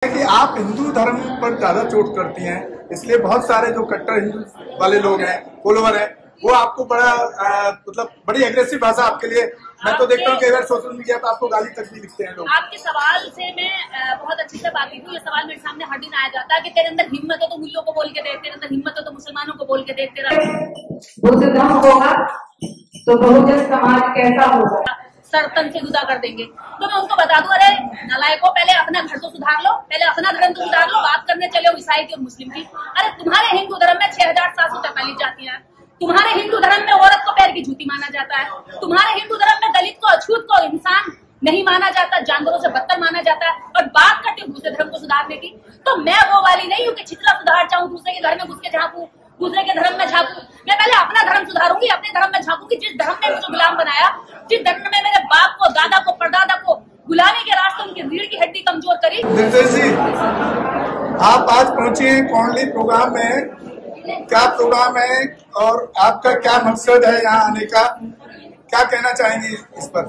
कि आप हिंदू धर्म पर ज्यादा चोट करती हैं, इसलिए बहुत सारे जो कट्टर हिंदू वाले लोग हैं, फॉलोवर हैं, वो आपको बड़ा मतलब बड़ी एग्रेसिव भाषा आपके लिए, मैं तो देखता हूँ कई बार सोशल मीडिया पर आपको गाली तक भी लिखते हैं लोग। आपके सवाल से मैं बहुत अच्छे से वाकिफ हूँ। ये सवाल मेरे सामने हर दिन आया जाता है कि तेरे अंदर हिम्मत हो तो मुल्लों को बोल के देख, तेरे अंदर हिम्मत हो तो मुसलमानों को बोल के देख, तेरा बुद्धधर्म होगा तो बहुजन समाज कैसा होगा, सर तन से जुदा कर देंगे। तो मैं उनको बता दूं, अरे नालायकों, पहले अपना घर तो सुधार लो, पहले अपना धर्म तो सुधार लो, बात करने चले हो ईसाई की और मुस्लिम की। अरे तुम्हारे हिंदू धर्म में 6700 तकालीफ जाती है, तुम्हारे हिंदू धर्म में औरत को पैर की जूती माना जाता है, तुम्हारे हिंदू धर्म में दलित को, अछूत को इंसान नहीं माना जाता, जानवरों से बदतर माना जाता है, और बात करते हो दूसरे धर्म को सुधारने की। तो मैं वो वाली नहीं हूँ कि छिछला सुधार चाहूँ, दूसरे के घर में घुस के झांकू, दूसरे के धर्म में झांकू। मैं पहले अपना धर्म सुधारूंगी, अपने धर्म में झांकूंगी। जिस धर्म ने मुझे गुलाम बनाया, जिस धर्म में मेरे बाप को, दादा को, परदादा को गुलामी के रास्ते उनकी रीढ़ की हड्डी कमजोर करी। निर्देश जी, आप आज पहुंचे हैं कौंडली प्रोग्राम में, क्या प्रोग्राम है और आपका क्या मकसद है यहाँ आने का, क्या कहना चाहेंगे इस पर?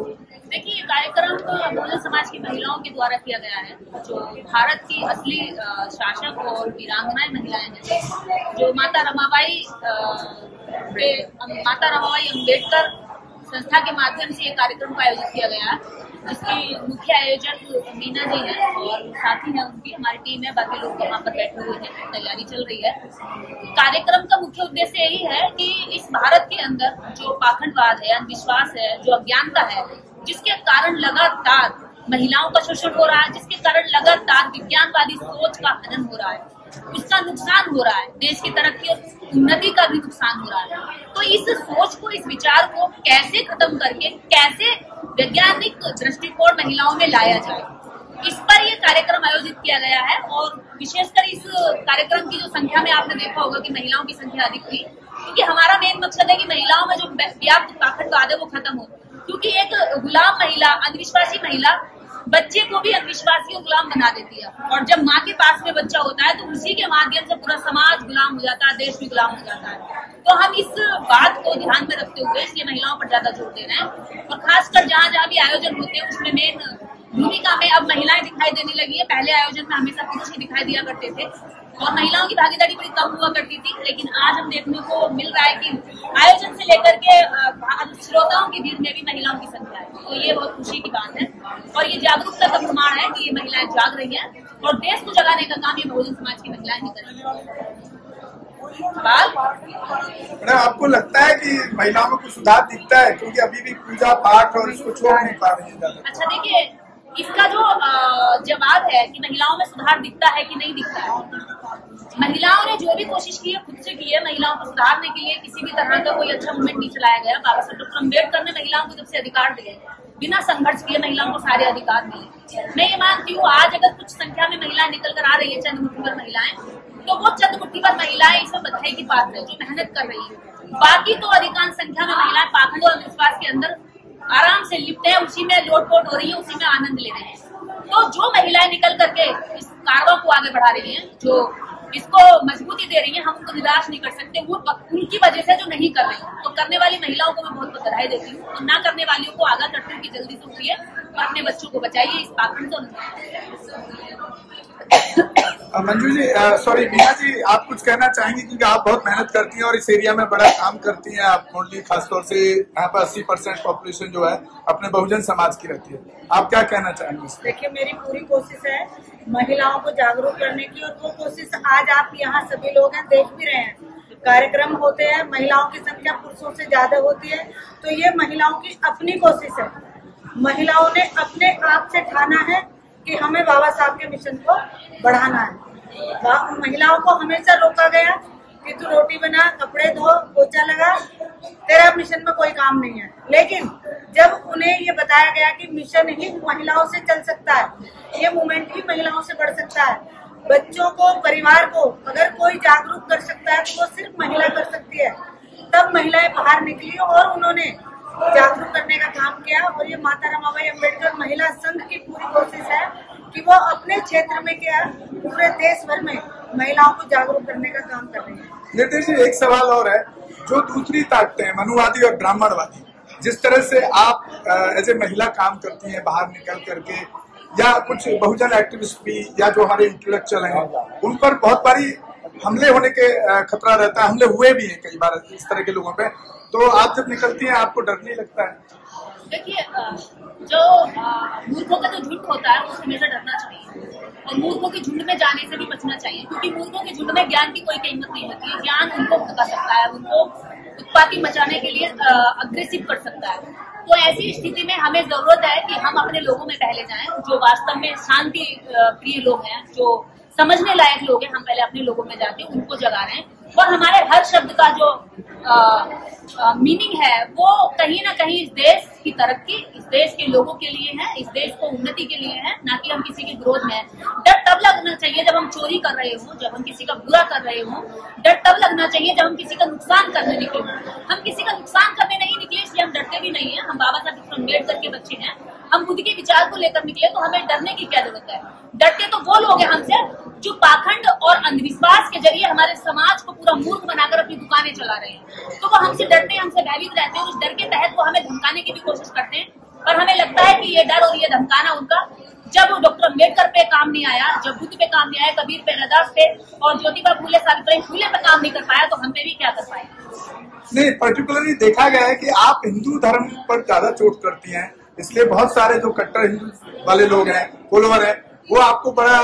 देखिए, ये कार्यक्रम बहुजन समाज की महिलाओं के द्वारा किया गया है, जो भारत की असली शासक और वीरांगनाएं महिलाएं हैं, जो माता रमाबाई अम्बेडकर संस्था के माध्यम से ये कार्यक्रम का आयोजित किया गया है, जिसकी मुख्य आयोजक मीना जी हैं और साथी हैं उनकी, हमारी टीम है, बाकी लोग यहाँ पर बैठे हुए हैं, तैयारी चल रही है। कार्यक्रम का मुख्य उद्देश्य यही है कि इस भारत के अंदर जो पाखंडवाद है, अंधविश्वास है, जो अज्ञानता है, जिसके कारण लगातार महिलाओं का शोषण हो रहा है, जिसके कारण लगातार विज्ञानवादी सोच का हनन हो रहा है, उसका नुकसान हो रहा है, देश की तरक्की और उन्नति का भी नुकसान हो रहा है। तो इस सोच को, इस विचार को कैसे खत्म करके, कैसे वैज्ञानिक दृष्टिकोण महिलाओं में लाया जाए, इस पर ये कार्यक्रम आयोजित किया गया है। और विशेषकर इस कार्यक्रम की जो संख्या में आपने देखा होगा कि महिलाओं की संख्या अधिक थी, क्योंकि हमारा मेन मकसद है कि महिलाओं में जो व्याप्त पाखंडवाद है वो खत्म हो। क्योंकि एक गुलाम महिला, अंधविश्वासी महिला बच्चे को भी अंधविश्वासी और गुलाम बना देती है, और जब माँ के पास में बच्चा होता है तो उसी के माध्यम से पूरा समाज गुलाम हो जाता है, देश भी गुलाम हो जाता है। तो हम इस बात को ध्यान में रखते हुए इसलिए महिलाओं पर ज्यादा जोर दे रहे हैं, और खासकर जहाँ जहाँ भी आयोजन होते हैं उसमें मेन भूमिका में अब महिलाएं दिखाई देने लगी है। पहले आयोजन में हमेशा पुरुष ही दिखाई दिया करते थे और महिलाओं की भागीदारी बड़ी कम हुआ करती थी, लेकिन आज हम देखने को मिल रहा है कि आयोजन से लेकर के श्रोताओं की भीड़ में भी महिलाओं की संख्या है। तो ये बहुत खुशी की बात है, और ये जागरूकता का प्रमाण है कि ये महिलाएं जाग रही हैं, और देश को जगाने का काम ये बहुजन समाज की महिलाएं ही कर रही हैं। मैडम, आपको लगता है कि महिलाओं में कुछ सुधार दिखता है, क्योंकि अभी भी पूजा पाठ और इसको छोड़ नहीं पा रही है? अच्छा, देखिए, इसका जो जवाब है कि महिलाओं में सुधार दिखता है कि नहीं दिखता है, महिलाओं ने जो भी कोशिश की है, खुद से की है, महिलाओं को सुधारने के लिए किसी भी तरह का कोई अच्छा मूवमेंट नहीं चलाया गया। बाबा साहब डॉक्टर अम्बेडकर ने महिलाओं को जब से अधिकार दिए, बिना संघर्ष किए महिलाओं को सारे अधिकार मिले। मैं ये मानती हूँ, आज अगर कुछ संख्या में महिलाएं निकल कर आ रही है, चंद मुट्ठी भर महिलाएं, तो वो चंद मुट्ठी भर महिलाएं इसमें बधाई की बात है, जो मेहनत कर रही है। बाकी तो अधिकांश संख्या में महिलाएं पाखंड और अंधविश्वास के अंदर आराम से लिपटे हैं, उसी में लोटपोट हो रही है, उसी में आनंद ले रहे हैं। तो जो महिलाएं निकल करके इस कारवां को आगे बढ़ा रही हैं, जो इसको मजबूती दे रही हैं, हम उनको निराश नहीं कर सकते। वो उनकी वजह से जो नहीं कर रही, तो करने वाली महिलाओं को मैं बहुत बधाई देती हूँ, और ना करने वालियों को आगाह करती हूँ कि जल्दी से उठिए और अपने बच्चों को बचाइए इस पाखंड से। मंजू जी, सॉरी मीना जी, आप कुछ कहना चाहेंगे? क्योंकि आप बहुत मेहनत करती हैं और इस एरिया में बड़ा काम करती हैं। आप ओनली खासतौर से यहाँ पर 80% पॉपुलेशन जो है अपने बहुजन समाज की रहती है, आप क्या कहना चाहेंगे? देखिए, मेरी पूरी कोशिश है महिलाओं को जागरूक करने की, और वो कोशिश आज आप यहाँ सभी लोग हैं, देख भी रहे हैं। कार्यक्रम होते हैं, महिलाओं की संख्या पुरुषों से ज्यादा होती है, तो ये महिलाओं की अपनी कोशिश है। महिलाओं ने अपने आप से ठाना है कि हमें बाबा साहब के मिशन को बढ़ाना है। महिलाओं को हमेशा रोका गया कि तू रोटी बना, कपड़े धो, पोछा लगा, तेरा मिशन में कोई काम नहीं है। लेकिन जब उन्हें ये बताया गया कि मिशन ही महिलाओं से चल सकता है, ये मूवमेंट ही महिलाओं से बढ़ सकता है, बच्चों को, परिवार को अगर कोई जागरूक कर सकता है तो वो सिर्फ महिला कर सकती है, तब महिलाएं बाहर निकली और उन्होंने जागरूक करने का काम किया। और ये माता रमाबाई अम्बेडकर महिला संघ की पूरी कोशिश है कि वो अपने क्षेत्र में क्या, पूरे देश भर में महिलाओं को जागरूक करने का काम कर रही है। निर्देश जी, एक सवाल और है, जो दूसरी ताकतें हैं, मनुवादी और ब्राह्मणवादी, जिस तरह से आप एज ए महिला काम करती हैं, बाहर निकल करके या कुछ बहुजन एक्टिविस्ट भी या जो हमारे इंटेलेक्चुअल हैं उन पर बहुत बारी हमले होने के खतरा रहता है। हमले हुए भी हैं कई बार इस तरह के लोगों पे। तो आप जब निकलती हैं आपको डर नहीं लगता है? देखिए, जो मूर्खों का जो झुंड होता है उससे हमेशा डरना चाहिए और मूर्खों के झुंड में जाने से भी बचना चाहिए, क्योंकि मूर्खों के झुंड में ज्ञान की कोई कीमत नहीं होती है। ज्ञान उनको भगा सकता है, उनको उत्पाती मचाने के लिए अग्रेसिव कर सकता है। तो ऐसी स्थिति में हमें जरूरत है कि हम अपने लोगों में पहले जाएं, जो वास्तव में शांति प्रिय लोग हैं, जो समझने लायक लोग हैं। हम पहले अपने लोगों में जाके उनको जगा रहे हैं और हमारे हर शब्द का जो मीनिंग है वो कहीं ना कहीं इस देश की तरक्की, इस देश के लोगों के लिए है, इस देश को उन्नति के लिए है, ना कि हम किसी के विरोध में है। डर तब लगना चाहिए जब हम चोरी कर रहे हो, जब हम किसी का बुरा कर रहे हो। डर तब लगना चाहिए जब हम किसी का नुकसान करने निकले हो। हम किसी का नुकसान करने नहीं निकले इसलिए हम डरते भी नहीं है। हम बाबा साहब अम्बेडकर के बच्चे हैं, हम बुद्ध के विचार को लेकर निकले, तो हमें डरने की क्या जरूरत है। डरते तो वो लोग हैं हमसे जो पाखंड और अंधविश्वास के जरिए हमारे समाज को पूरा मूर्ख बनाकर अपनी दुकानें चला रहे हैं। तो वो हमसे डरते हैं, हमसे भयभीत रहते हैं। उस डर के तहत वो हमें धमकाने की भी कोशिश करते हैं, पर हमें लगता है कि ये डर और ये धमकाना उनका जब डॉक्टर अम्बेडकर पे काम नहीं आया, जब बुद्ध पे काम नहीं आया, कबीर पे, रविदास पे और ज्योतिबा फूले सावित्रीबाई फूले पे काम नहीं कर पाया, तो हम पे भी क्या कर पाए। नहीं, पर्टिकुलरली देखा गया है कि आप हिंदू धर्म पर ज्यादा चोट करती हैं, इसलिए बहुत सारे जो कट्टर हिंदू वाले लोग हैं, फॉलोवर हैं, वो आपको बड़ा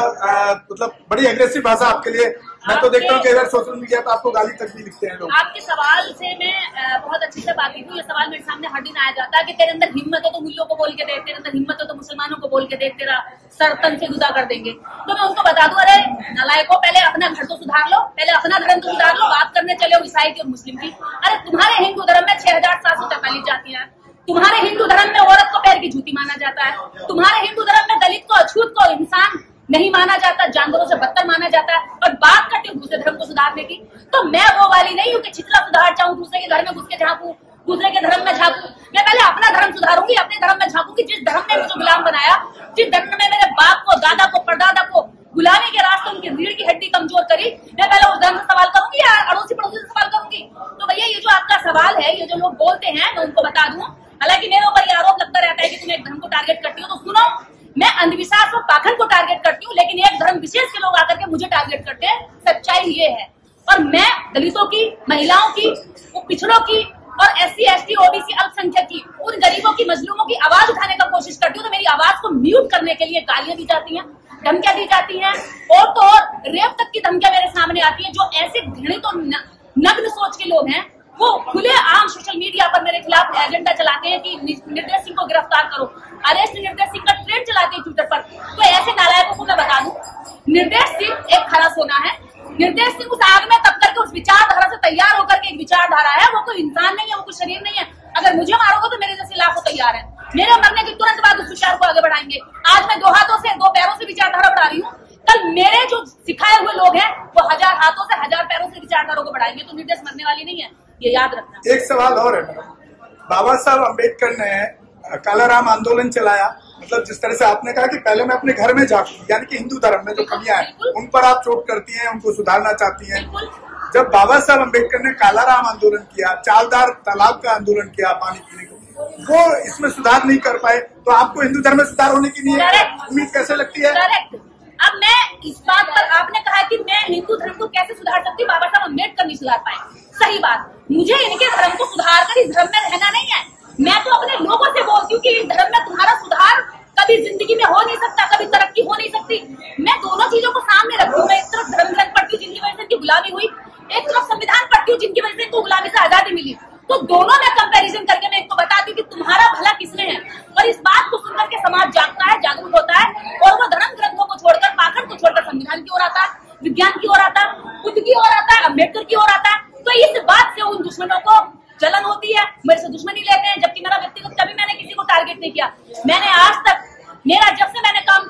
मतलब बड़ी एग्रेसिव भाषा आपके लिए। मैं तो देखता हूँ कि अगर सोशल मीडिया पे आपको गाली तक भी लिखते हैं लोग। आपके सवाल से मैं बहुत अच्छी से वाकिफ हूँ। ये सवाल मेरे सामने हर दिन आया जाता है कि तेरे अंदर हिम्मत हो तो मूल्यों को बोल के देख, तेरे अंदर हिम्मत हो तो मुसलमानों को बोल के देख, तेरा सर तन से जुदा कर देंगे। तो मैं उनको बता दूं, अरे नालायकों, पहले अपना घर तो सुधार लो, पहले अपना धर्म तो सुधार लो। बात करने चले हो ईसाई की और मुस्लिम की। अरे तुम्हारे हिंदू धर्म में 6,743 जातियां हैं। तुम्हारे हिंदू धर्म में औरत को पैर की जूती माना जाता है। तुम्हारे हिंदू धर्म में दलित को, अछूत को इंसान नहीं माना जाता, जानवरों से बदतर माना जाता है। और बात करते हो दूसरे धर्म को सुधारने की, तो मैं वो वाली नहीं हूँ कि छितला सुधार चाहूँ, दूसरे के घर में घुस के झांकू, दूसरे के धर्म में झांकू। मैं पहले अपना धर्म सुधारूंगी, अपने धर्म में झांकूंगी। जिस धर्म ने मुझे गुलाम बनाया, जिस धर्म में मेरे बाप को, दादा को, परदादा को गुलामी के रास्ते उनकी रीढ़ की हड्डी कमजोर करी, मैं पहले उस धर्म से सवाल करूंगी या अड़ोसी पड़ोसी से सवाल करूंगी। तो भैया ये जो आपका सवाल है, ये जो लोग बोलते हैं, मैं उनको बता दूं, हालांकि मेरे ऊपर ये आरोप लगता रहता है कि तुम एक धर्म को टारगेट करती हो। तो सुनो, मैं अंधविश्वास और पाखंड को टारगेट करती हूँ, लेकिन एक धर्म विशेष के लोग आकर के मुझे टारगेट करते हैं। सच्चाई ये है। और मैं दलितों की, महिलाओं की, पिछड़ों की और SC, ST, OBC, अल्पसंख्यक की, उन गरीबों की, मजलूमों की आवाज उठाने का कोशिश करती हूँ। तो मेरी आवाज को म्यूट करने के लिए गालियां दी जाती हैं, धमकियां दी जाती हैं, और तो और रेप तक की धमकियां मेरे सामने आती है। जो ऐसे घृणित और नग्न सोच के लोग हैं, वो खुले आम सोशल मीडिया पर मेरे खिलाफ एजेंडा चलाते हैं कि निर्देश सिंह को गिरफ्तार करो, अरेस्ट निर्देश सिंह का ट्रेंड चलाते हैं ट्विटर पर। तो ऐसे नालायकों को मैं बता दूं, निर्देश सिंह एक खरा सोना है। निर्देश सिंह उस आग में तब करके उस विचारधारा से तैयार होकर के एक विचारधारा है। वो कोई इंसान नहीं है, वो कोई शरीर नहीं है। अगर मुझे मारोगे तो मेरे जैसे लाखों तैयार है। मेरे मरने के तुरंत बाद उस विचार को आगे बढ़ाएंगे। आज मैं 2 हाथों से, 2 पैरों से विचारधारा बढ़ा रही हूँ। कल मेरे जो सिखाए हुए लोग हैं वो 1000 हाथों से, 1000 पैरों से विचारधारा को बढ़ाएंगे। तो निर्देश मरने वाली नहीं है, ये याद रखना। एक सवाल और है मैडम, बाबा साहब अम्बेडकर ने कालाराम आंदोलन चलाया, मतलब जिस तरह से आपने कहा कि पहले मैं अपने घर में झांकूं, यानी कि हिंदू धर्म में जो कमियां हैं उन पर आप चोट करती हैं, उनको सुधारना चाहती हैं। जब बाबा साहब अम्बेडकर ने कालाराम आंदोलन किया, चालदार तालाब का आंदोलन किया पानी पीने को, वो इसमें सुधार नहीं कर पाए, तो आपको हिंदू धर्म में सुधार होने की उम्मीद कैसे लगती है? अब मैं इस बात पर, आपने कहा कि मैं हिंदू धर्म को कैसे सुधार सकती हूँ, बाबा साहब अम्बेडकर नहीं सुधार पाए। सही बात, मुझे इनके धर्म को सुधार कर इस धर्म में रहना नहीं है। मैं तो अपने लोगों से बोलती हूँ कि इस धर्म में तुम्हारा सुधार कभी जिंदगी में हो नहीं सकता, कभी तरक्की हो नहीं सकती। मैं दोनों चीजों को सामने रखती हूँ। मैं एक तरफ धर्म ग्रंथ पढ़ती हूँ जिनकी वजह से इनकी गुलामी हुई, एक तरफ संविधान पढ़ती हूँ जिनकी वजह से इनको गुलामी से आजादी मिली। तो दोनों में कंपैरिजन करके मैं इनको बताती हूँ कि तुम्हारा भला किसने है। और इस बात को सुनकर के समाज जागता है, जागरूक होता है, और वो धर्म ग्रंथों को छोड़कर, पाखंड को छोड़कर संविधान की ओर आता है, विज्ञान की ओर आता है, बुद्ध की ओर आता है, अम्बेडकर की ओर आता है। तो इस बात से उन दुश्मनों को जलन होती है, मेरे से दुश्मनी लेते हैं, जबकि मेरा व्यक्तिगत कभी मैंने किसी को टारगेट नहीं किया। मैंने आज तक, मेरा जब से मैंने काम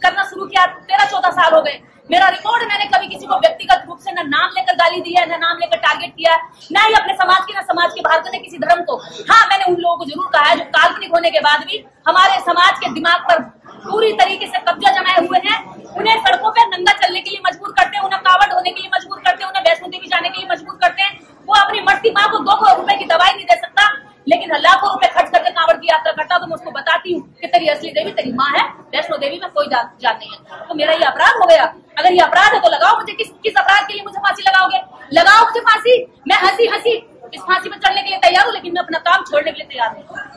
करना शुरू किया 13-14 साल हो गए, मेरा रिकॉर्ड, मैंने कभी किसी को व्यक्तिगत रूप से न नाम लेकर गाली दी है, न नाम लेकर टारगेट किया, न ही अपने समाज की, न समाज के बाहर के, किसी धर्म को। हाँ, मैंने उन लोगों को जरूर कहा है जो काल्पनिक होने के बाद भी हमारे समाज के दिमाग पर पूरी तरीके से कब्जा जमाए हुए हैं। उन्हें सड़कों पर नंगा चलने के लिए मजबूर करते हैं, उन्हें कावड़ होने के लिए मजबूर करते हैं, उन्हें वैष्णो देवी जाने के लिए मजबूर करते हैं। वो अपनी मरती माँ को 2 करोड़ रुपए की दवाई नहीं दे सकता, लेकिन लाखों रुपए खर्च करके कावड़ की यात्रा करता तो मैं उसको बताती हूँ कि तेरी असली देवी तेरी माँ है, वैष्णो देवी में कोई जान नहीं है। तो मेरा ये अपराध हो गया। अगर ये अपराध है तो लगाओ मुझे, किस अपराध के लिए मुझे फांसी लगाओगे? लगाओ मुझे फांसी, मैं हंसी इस फांसी पर चढ़ने के लिए तैयार हूँ, लेकिन मैं अपना काम छोड़ने के लिए तैयार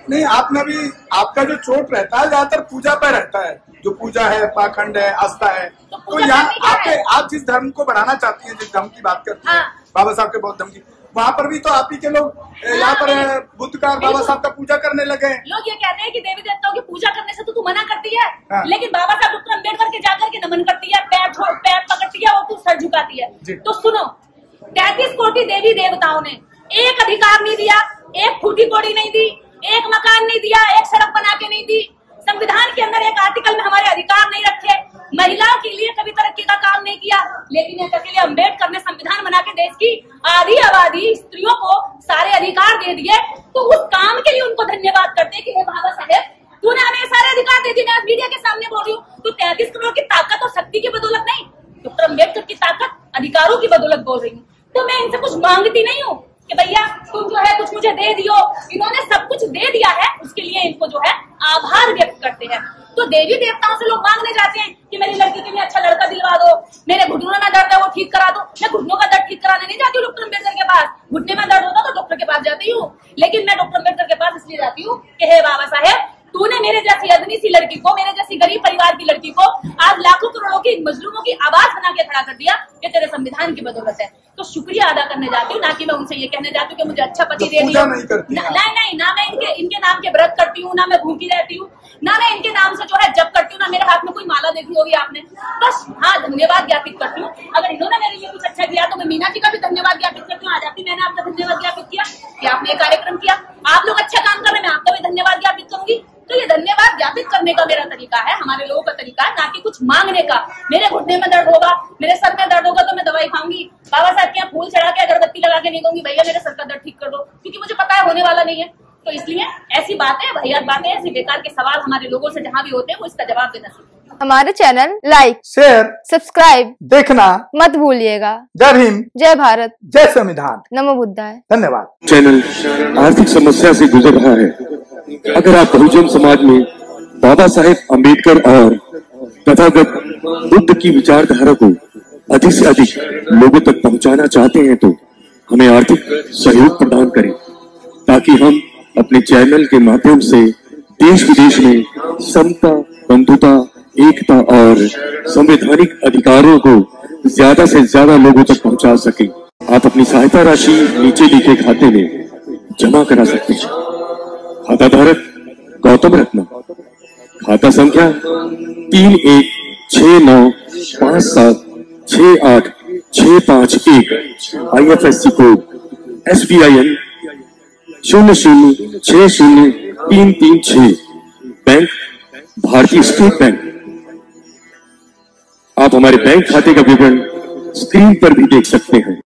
नहीं। आपने भी, आपका जो चोट रहता है ज्यादातर पूजा पे रहता है, जो पूजा है, पाखंड है, आस्था है। तो यहाँ आप जिस धर्म को बढ़ाना चाहती हैं, जिस धर्म की बात करती हैं, बाबा साहब के बौद्ध धर्म की, वहाँ पर भी तो आप ही के लोग यहाँ पर बुद्ध का, बाबा साहब का पूजा करने लगे। लोग ये कहते हैं कि देवी देवताओं की पूजा करने से तो तू मना करती है, लेकिन बाबा साहब डॉक्टर अम्बेडकर के जाकर के नमन करती है, पैर पकड़ती है और तू सर झुकाती है। तो सुनो, 33 कोटि देवी देवताओं ने एक अधिकार नहीं दिया, एक फूटी कौड़ी नहीं दी, एक मकान नहीं दिया, एक सड़क बना के नहीं दी, संविधान के अंदर एक आर्टिकल में हमारे अधिकार नहीं रखे, महिलाओं के लिए कभी तरक्की का काम नहीं किया, लेकिन एक अकेले अम्बेडकर ने संविधान बना के देश की आधी आबादी स्त्रियों को सारे अधिकार दे दिए। तो उस काम के लिए उनको धन्यवाद करते हैं कि हे बाबा साहेब, तूने हमें सारे अधिकार दे दिए। मैं आज मीडिया के सामने बोल रही हूँ, तो 33 करोड़ की ताकत और शक्ति की बदौलत नहीं, डॉक्टर अम्बेडकर की ताकत, अधिकारों की बदौलत बोल रही हूँ। तो मैं इनसे कुछ मांगती नहीं हूँ कि भैया तुम जो है कुछ मुझे दे दियो, इन्होंने सब कुछ दे दिया है, उसके लिए इनको जो है आभार व्यक्त करते हैं। तो देवी देवताओं से लोग मांगने जाते हैं कि मेरी लड़की के लिए अच्छा लड़का दिलवा दो, मेरे घुटनों में दर्द है वो ठीक करा दो। मैं घुटनों का दर्द ठीक कराने नहीं जाती हूँ डॉक्टर अम्बेडकर के पास, घुटने में दर्द होता तो डॉक्टर के पास जाती हूँ, लेकिन मैं डॉक्टर अम्बेडकर के पास इसलिए जाती हूँ कि हे बाबा साहेब, तूने मेरे जैसी अदनी सी लड़की को, मेरे जैसी गरीब परिवार की लड़की को आज लाखों करोड़ों की मजलूमों की आवाज बना के खड़ा कर दिया, ये तेरे संविधान की बदौलत है। तो शुक्रिया अदा करने जाती हूँ, ना कि मैं उनसे ये कहने जाती हूँ कि मुझे अच्छा पति दे दिया। नहीं, ना मैं इनके नाम के व्रत करती हूँ, ना मैं भूखी रहती हूँ, ना मैं इनके नाम से जो है जप करती हूँ, ना मेरे हाथ में कोई माला देखी होगी आपने। बस हाँ, धन्यवाद ज्ञापित करती हूँ। अगर इन्होंने मेरे लिए कुछ अच्छा किया तो मैं मीना जी का भी धन्यवाद ज्ञापित करती हूँ। आज आपकी मैंने आपका धन्यवाद ज्ञापित किया कि आपने ये कार्यक्रम किया, आप लोग अच्छा काम कर रहे हैं, मैं आपका भी धन्यवाद ज्ञापित करूंगी। तो ये धन्यवाद ज्ञापित करने का मेरा तरीका है, हमारे लोगों का तरीका है, ना कि कुछ मांगने का। मेरे घुटने में दर्द होगा, मेरे सर में दर्द होगा तो मैं दवाई खाऊंगी, बाबा साहब के यहाँ फूल चढ़ा के अगरबत्ती लगा के नहीं दूंगी भैया मेरे सर का दर्द ठीक कर दो, क्योंकि मुझे पता है होने वाला नहीं है। तो इसलिए ऐसी बातें, भैया बातें, ऐसी बेकार के सवाल हमारे लोगों से जहाँ भी होते हैं वो इसका जवाब देना सीखें। हमारे चैनल लाइक, शेयर, सब्सक्राइब देखना मत भूलिएगा। जय हिंद, जय भारत, जय संविधान, नमो बुद्धाय। धन्यवाद। चैनल आर्थिक समस्या से गुजर रहा है। अगर आप बहुजन समाज में बाबा साहेब अम्बेडकर और तथागत बुद्ध की विचारधारा को अधिक से अधिक लोगों तक पहुंचाना चाहते हैं तो हमें आर्थिक सहयोग प्रदान करें, ताकि हम अपने चैनल के माध्यम से देश विदेश में समता, बंधुता, एकता और संवैधानिक अधिकारों को ज्यादा से ज्यादा लोगों तक पहुंचा सकें। आप अपनी सहायता राशि नीचे लिखे खाते में जमा करा सकते हैं। खाता धारक गौतम रत्ना, खाता संख्या 3169576865 IFSC कोड SBIN 0060336, बैंक भारतीय स्टेट बैंक। आप हमारे बैंक खाते का विवरण स्क्रीन पर भी देख सकते हैं।